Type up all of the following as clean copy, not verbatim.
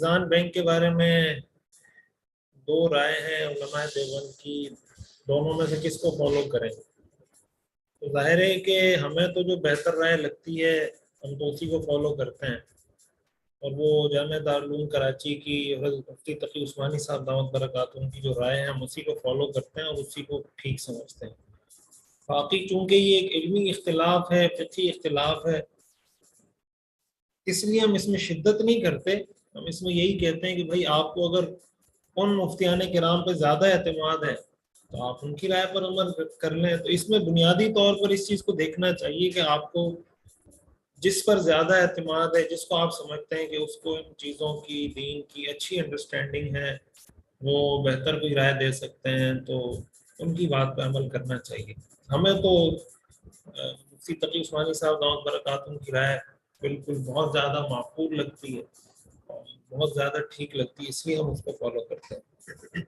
فیضان bank کے بارے میں دو رائے ہیں علماء دیوبند کی، دونوں میں سے کس کو فالو کریں؟ تو ظاہر ہے کہ ہمیں تو جو بہتر رائے لگتی ہے ہم تو اسی کو فالو کرتے ہیں، اور وہ جامعہ دارالعلوم کراچی کی حضرت مفتی تقی عثمانی صاحب دعوت برکاتہ کی جو رائے ہیں ہم اسی کو فالو کرتے ہیں اور اسی کو ٹھیک سمجھتے ہیں۔ باقی چونکہ یہ ایک علمی اختلاف ہے، فقہی اختلاف ہے، اس لیے ہم اس میں شدت نہیں کرتے، ہم اس میں یہی کہتے ہیں کہ بھائی آپ کو اگر ان مفتیان کرام پہ زیادہ اعتماد ہے تو آپ ان کی رائے پر عمل کر لیں۔ تو اس میں بنیادی طور پر اس چیز کو دیکھنا چاہیے کہ آپ کو جس پر زیادہ اعتماد ہے، جس کو آپ سمجھتے ہیں کہ اس کو ان چیزوں کی، دین کی اچھی انڈرسٹینڈنگ ہے، وہ بہتر کوئی رائے دے سکتے ہیں، تو ان کی بات پہ عمل کرنا چاہیے۔ ہمیں تو مفتی تقی عثمانی صاحب دعوت برکاتہ کی رائے بالکل بہت زیادہ معقول لگتی ہے اور بہت زیادہ ٹھیک لگتی ہے، اس لیے ہم اس کو فالو کرتے ہیں۔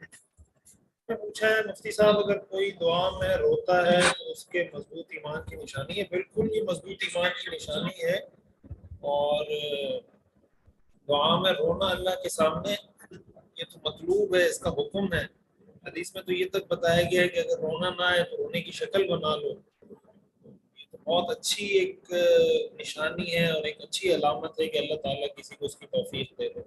میں پوچھا ہے مفتی صاحب اگر کوئی دعا میں روتا ہے تو اس کے مضبوط ایمان کی نشانی ہے؟ بالکل یہ مضبوط ایمان کی نشانی ہے، اور دعا میں رونا اللہ کے سامنے یہ تو مطلوب ہے، اس کا حکم ہے۔ حدیث میں تو یہ تک بتایا گیا ہے کہ اگر رونا نہ آئے تو رونے کی شکل بنا لو۔ یہ تو بہت اچھی ایک نشانی ہے اور ایک اچھی علامت ہے کہ اللہ تعالیٰ کسی کو اس کی توفیق دے دے۔